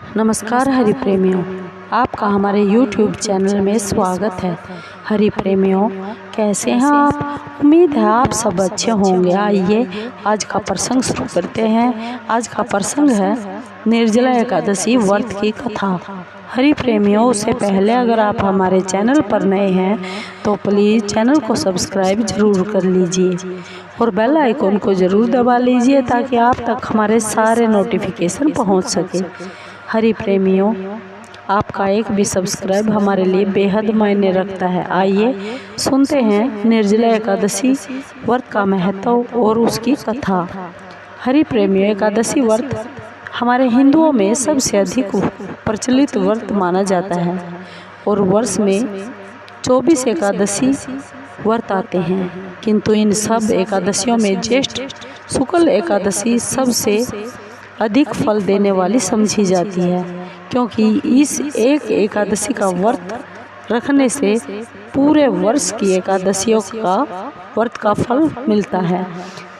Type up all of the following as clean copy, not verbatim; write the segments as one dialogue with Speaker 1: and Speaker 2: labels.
Speaker 1: नमस्कार हरि प्रेमियों, आपका हमारे YouTube चैनल में स्वागत है। हरि प्रेमियों, कैसे हैं आप? उम्मीद है आप सब अच्छे होंगे। आइए आज का प्रसंग शुरू करते हैं। आज का प्रसंग है निर्जला एकादशी व्रत की कथा। हरि प्रेमियों, उससे पहले अगर आप हमारे चैनल पर नए हैं तो प्लीज़ चैनल को सब्सक्राइब जरूर कर लीजिए और बेल आइकन को ज़रूर दबा लीजिए ताकि आप तक हमारे सारे नोटिफिकेशन पहुंच सके। हरि प्रेमियों, आपका एक भी सब्सक्राइब हमारे लिए बेहद मायने रखता है। आइए सुनते हैं निर्जला एकादशी व्रत का महत्व और उसकी कथा। हरि प्रेमियों, एकादशी व्रत हमारे हिंदुओं में सबसे अधिक प्रचलित व्रत माना जाता है और वर्ष में 24 एकादशी व्रत आते हैं, किंतु इन सब एकादशियों में ज्येष्ठ शुक्ल एकादशी सबसे अधिक फल देने वाली समझी जाती है, क्योंकि इस एक एकादशी का व्रत रखने से पूरे वर्ष की एकादशियों का व्रत का फल मिलता है।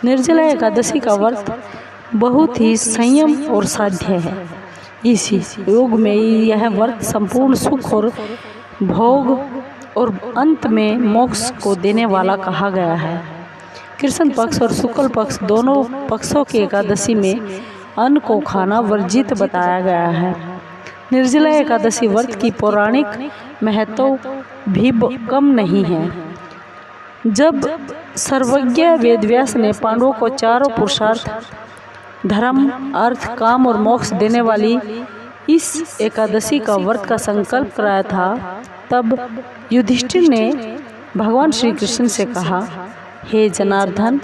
Speaker 1: निर्जला एकादशी का व्रत बहुत ही संयम और साध्य है। इस युग में यह व्रत संपूर्ण सुख और भोग और अंत में मोक्ष को देने वाला कहा गया है। कृष्ण पक्ष और शुक्ल पक्ष दोनों पक्षों की एकादशी में अन्न को खाना वर्जित बताया गया है। निर्जला एकादशी व्रत की पौराणिक महत्व भी कम नहीं है। जब सर्वज्ञ वेदव्यास ने पांडवों को चारों पुरुषार्थ धर्म, अर्थ, काम और मोक्ष देने वाली इस एकादशी का व्रत का संकल्प कराया था, तब युधिष्ठिर ने भगवान श्री कृष्ण से कहा, हे जनार्दन,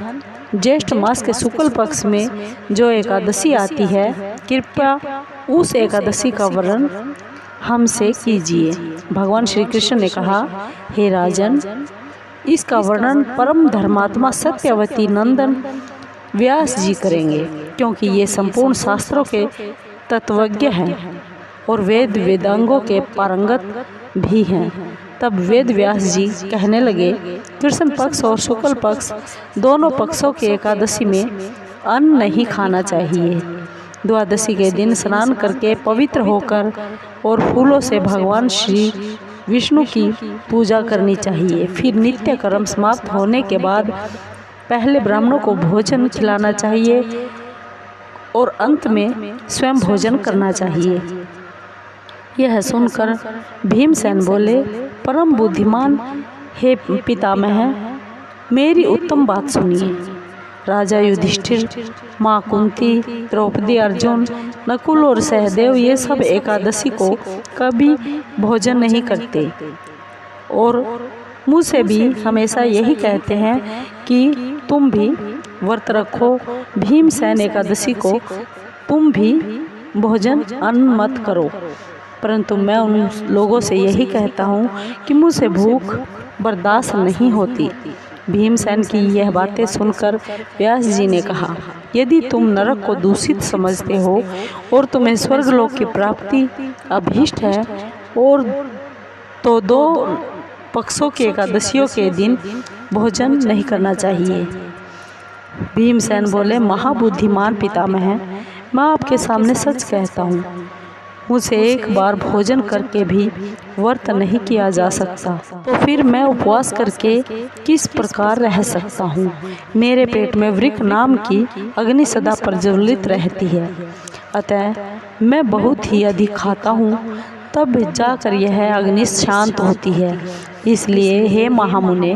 Speaker 1: ज्येष्ठ मास के शुक्ल पक्ष में जो एकादशी आती है, कृपया उस एकादशी का वर्णन हमसे कीजिए। भगवान श्री कृष्ण ने कहा, हे राजन, इसका वर्णन परम धर्मात्मा सत्यवती नंदन व्यास जी करेंगे, क्योंकि ये संपूर्ण शास्त्रों के तत्वज्ञ हैं और वेद वेदांगों के पारंगत भी हैं। तब वेद व्यास जी कहने लगे, कृष्ण पक्ष और शुक्ल पक्ष दोनों पक्षों के एकादशी में अन्न नहीं खाना चाहिए। द्वादशी के दिन स्नान करके पवित्र होकर और फूलों से भगवान श्री विष्णु की पूजा करनी चाहिए। फिर नित्य कर्म समाप्त होने के बाद पहले ब्राह्मणों को भोजन खिलाना चाहिए और अंत में स्वयं भोजन करना चाहिए। यह सुनकर भीमसेन बोले, परम बुद्धिमान हे पितामह, मेरी उत्तम बात सुनिए। राजा युधिष्ठिर, माँ कुंती, द्रौपदी, अर्जुन, नकुल और सहदेव ये सब एकादशी को कभी भोजन नहीं करते और मुझसे भी हमेशा यही कहते हैं कि तुम भी व्रत रखो। भीमसेन एकादशी को तुम भी भोजन अन्न मत करो, परंतु मैं उन लोगों से यही कहता हूँ कि मुझसे भूख बर्दाश्त नहीं होती। भीमसेन की यह बातें सुनकर व्यास जी ने कहा, यदि तुम नरक को दूषित समझते हो और तुम्हें स्वर्गलोक की प्राप्ति अभीष्ट है और तो दो पक्षों की एकादशियों के दिन भोजन नहीं करना चाहिए। भीमसेन बोले, महाबुद्धिमान पितामह, मैं आपके सामने सच कहता हूँ, मुझसे एक बार भोजन करके भी व्रत नहीं किया जा सकता, तो फिर मैं उपवास करके किस प्रकार रह सकता हूँ। मेरे पेट में वृक्क नाम की अग्नि सदा प्रज्वलित रहती है, अतः मैं बहुत ही अधिक खाता हूँ, तब जाकर यह अग्नि शांत होती है। इसलिए हे महामुने,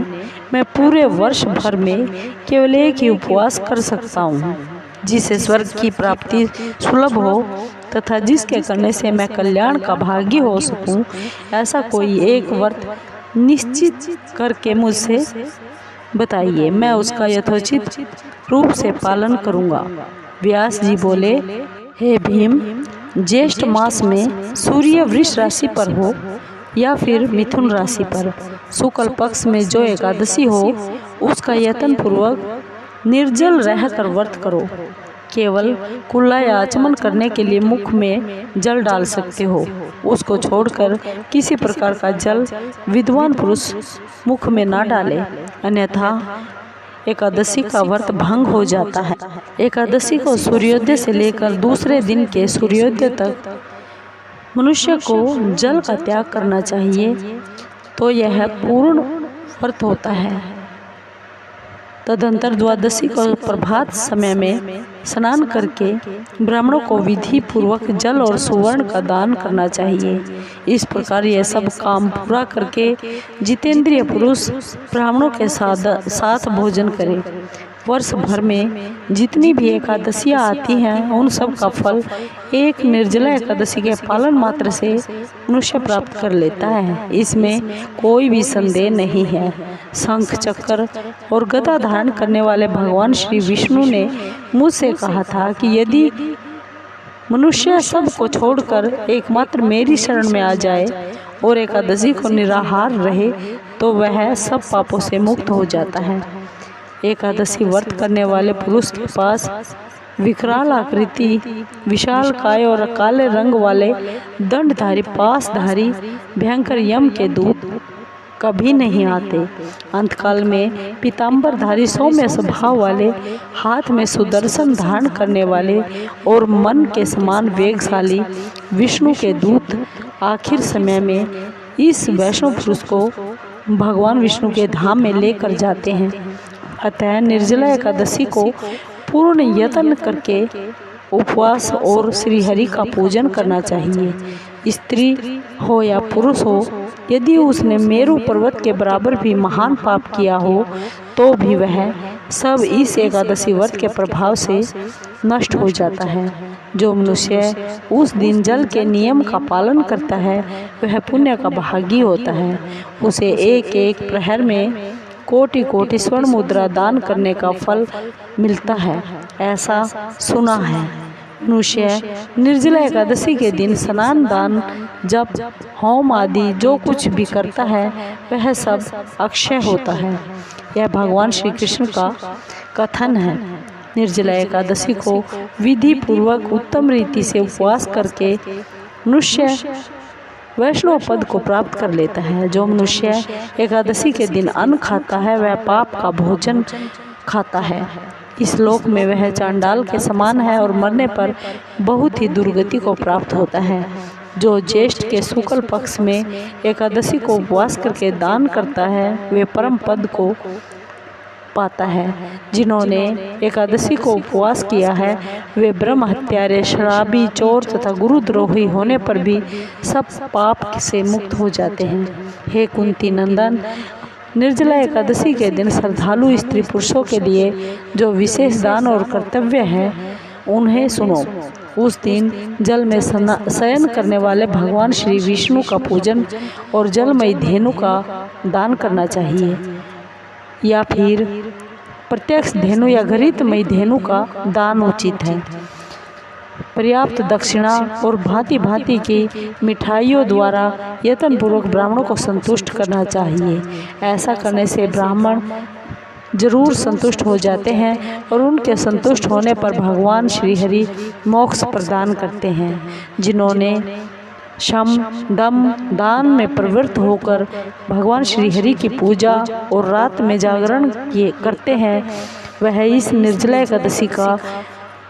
Speaker 1: मैं पूरे वर्ष भर में केवल एक ही उपवास कर सकता हूँ, जिससे स्वर्ग की प्राप्ति सुलभ हो तथा जिसके करने से मैं कल्याण का भागी हो सकूं। ऐसा कोई एक व्रत निश्चित करके मुझसे बताइए, मैं उसका यथोचित रूप से पालन करूंगा। व्यास जी बोले, हे भीम, ज्येष्ठ मास में सूर्य वृष राशि पर हो या फिर मिथुन राशि पर शुक्ल पक्ष में जो एकादशी हो, उसका यत्न पूर्वक निर्जल रहकर व्रत करो। केवल कुल्ला या आचमन करने के लिए मुख में जल डाल सकते हो। उसको छोड़कर किसी प्रकार का जल विद्वान पुरुष मुख में ना डाले, अन्यथा एकादशी का व्रत भंग हो जाता है। एकादशी को सूर्योदय से लेकर दूसरे दिन के सूर्योदय तक मनुष्य को जल का त्याग करना चाहिए तो यह पूर्ण व्रत होता है। तदंतर द्वादशी को प्रभात समय में स्नान करके ब्राह्मणों को विधि पूर्वक जल और सुवर्ण का दान करना चाहिए। इस प्रकार यह सब काम पूरा करके जितेंद्रिय पुरुष ब्राह्मणों के साथ भोजन करे। वर्ष भर में जितनी भी एकादशियाँ आती हैं उन सब का फल एक निर्जला एकादशी के पालन मात्र से मनुष्य प्राप्त कर लेता है, इसमें कोई भी संदेह नहीं है। शंख चक्र और गदा धारण करने वाले भगवान श्री विष्णु ने मुझसे कहा था कि यदि मनुष्य सब को छोड़कर एकमात्र मेरी शरण में आ जाए और एकादशी को निराहार रहे तो वह सब पापों से मुक्त हो जाता है। एकादशी व्रत करने वाले पुरुष के पास विकराल आकृति, विशाल काय और काले रंग वाले दंडधारी पासधारी भयंकर यम के दूत कभी नहीं आते। अंतकाल में पीताम्बरधारी सौम्य स्वभाव वाले, हाथ में सुदर्शन धारण करने वाले और मन के समान वेगशाली विष्णु के दूत आखिर समय में इस वैष्णव पुरुष को भगवान विष्णु के धाम में लेकर जाते हैं। अतः निर्जला एकादशी को पूर्ण यत्न करके उपवास और श्रीहरि का पूजन करना चाहिए। स्त्री हो या पुरुष हो, यदि उसने मेरु पर्वत के बराबर भी महान पाप किया हो तो भी वह सब इस एकादशी व्रत के प्रभाव से नष्ट हो जाता है। जो मनुष्य उस दिन जल के नियम का पालन करता है वह पुण्य का भागी होता है। उसे एक एक प्रहर में कोटि कोटि स्वर्ण मुद्रा दान करने का फल मिलता है, ऐसा सुना है। मनुष्य निर्जला एकादशी के दिन स्नान, दान, जप, होम आदि जो कुछ भी करता है वह सब अक्षय होता है। यह भगवान श्री कृष्ण का कथन है। निर्जला एकादशी को विधि पूर्वक उत्तम रीति से उपवास करके मनुष्य वैष्णव पद को प्राप्त कर लेता है। जो मनुष्य एकादशी के दिन अन्न खाता है वह पाप का भोजन खाता है। इस लोक में वह चांडाल के समान है और मरने पर बहुत ही दुर्गति को प्राप्त होता है। जो ज्येष्ठ के शुक्ल पक्ष में एकादशी को उपवास करके दान करता है वे परम पद को पाता है। जिन्होंने एकादशी को उपवास किया है वे ब्रह्म हत्यारे, शराबी, चोर तथा गुरुद्रोही होने पर भी सब पाप से मुक्त हो जाते हैं। हे कुंती नंदन, निर्जला एकादशी के दिन श्रद्धालु स्त्री पुरुषों के लिए जो विशेष दान और कर्तव्य है उन्हें सुनो। उस दिन जल में शयन करने वाले भगवान श्री विष्णु का पूजन और जलमयी धेनु का दान करना चाहिए, या फिर प्रत्यक्ष धेनु या घृतमयी धेनु का दान उचित है। पर्याप्त दक्षिणा और भांति भांति की मिठाइयों द्वारा यत्नपूर्वक ब्राह्मणों को संतुष्ट करना चाहिए। ऐसा करने से ब्राह्मण जरूर संतुष्ट हो जाते हैं और उनके संतुष्ट होने पर भगवान श्रीहरि मोक्ष प्रदान करते हैं। जिन्होंने शम, दम, दान में प्रवृत्त होकर भगवान श्रीहरि की पूजा और रात में जागरण करते हैं वह इस निर्जला एकादशी का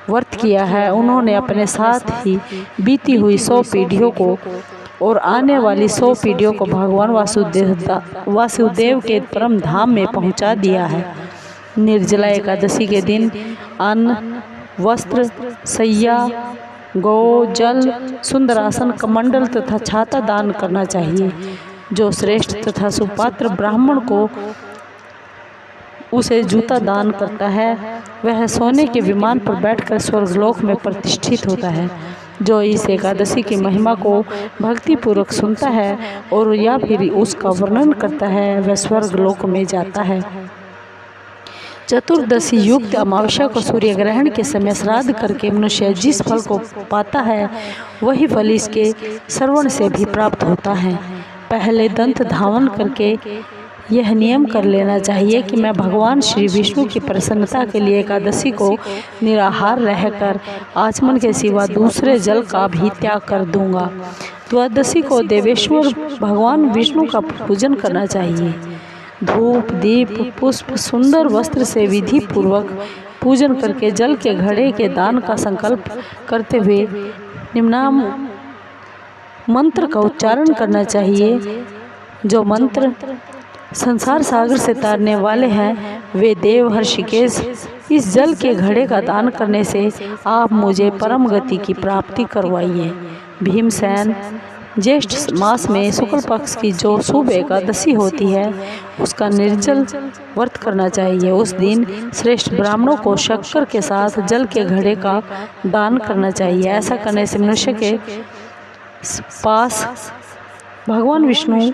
Speaker 1: व्रत किया है। उन्होंने अपने साथ ही बीती हुई 100 पीढ़ियों को और आने वाली 100 पीढ़ियों को भगवान वासुदेव के परम धाम में पहुंचा दिया है। निर्जला एकादशी के दिन अन्न, वस्त्र, सैया, गौ, जल, सुंदरासन, कमंडल तथा छाता दान करना चाहिए। जो श्रेष्ठ तथा सुपात्र ब्राह्मण को उसे जूता दान करता है वह सोने के विमान पर बैठकर स्वर्गलोक में प्रतिष्ठित होता है। जो इस एकादशी की महिमा को भक्तिपूर्वक सुनता है और या फिर उसका वर्णन करता है वह स्वर्गलोक में जाता है। चतुर्दशी युक्त अमावस्या को सूर्य ग्रहण के समय श्राद्ध करके मनुष्य जिस फल को पाता है वही फल इसके श्रवण से भी प्राप्त होता है। पहले दंत धावन करके यह नियम कर लेना चाहिए कि मैं भगवान श्री विष्णु की प्रसन्नता के लिए एकादशी को निराहार रहकर आचमन के सिवा दूसरे जल का भी त्याग कर दूंगा। द्वादशी को देवेश्वर भगवान विष्णु का पूजन करना चाहिए। धूप, दीप, पुष्प, सुंदर वस्त्र से विधि पूर्वक पूजन करके जल के घड़े के दान का संकल्प करते हुए मंत्र का उच्चारण करना चाहिए। जो मंत्र संसार सागर से तारने वाले हैं वे देव हर्षिकेश, इस जल के घड़े का दान करने से आप मुझे परम गति की प्राप्ति करवाइए। भीमसेन, ज्येष्ठ मास में शुक्ल पक्ष की जो शुभ एकादशी होती है उसका निर्जल व्रत करना चाहिए। उस दिन श्रेष्ठ ब्राह्मणों को शक्कर के साथ जल के घड़े का दान करना चाहिए। ऐसा करने से मनुष्य के पास भगवान विष्णु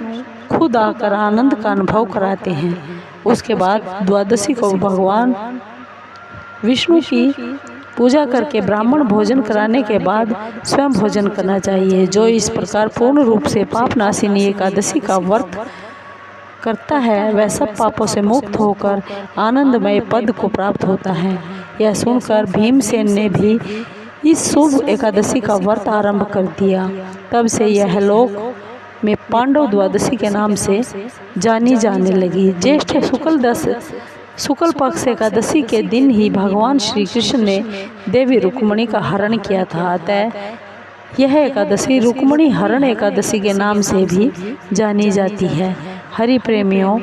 Speaker 1: खुद आकर आनंद का अनुभव कराते हैं। उसके बाद द्वादशी को भगवान विष्णु की पूजा करके ब्राह्मण भोजन कराने के बाद स्वयं भोजन करना चाहिए। जो इस प्रकार पूर्ण रूप से पापनाशिनी एकादशी का व्रत करता है वह सब पापों से मुक्त होकर आनंदमय पद को प्राप्त होता है। यह सुनकर भीमसेन ने भी इस शुभ एकादशी का व्रत आरंभ कर दिया। तब से यह लोक में पांडव द्वादशी के नाम से जानी जाने लगी। ज्येष्ठ शुक्ल पक्ष एकादशी के दिन ही भगवान श्री कृष्ण ने देवी रुक्मणी का हरण किया था। अतः यह एकादशी रुक्मणी हरण एकादशी के नाम से भी जानी जाती है। हरि प्रेमियों,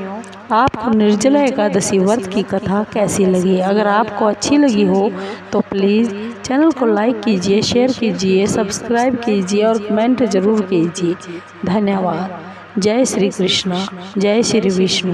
Speaker 1: आपको निर्जला एकादशी व्रत की कथा कैसी लगी? अगर आपको अच्छी लगी हो तो प्लीज़ चैनल को लाइक कीजिए, शेयर कीजिए, सब्सक्राइब कीजिए और कमेंट जरूर कीजिए। धन्यवाद। जय श्री कृष्ण, जय श्री विष्णु।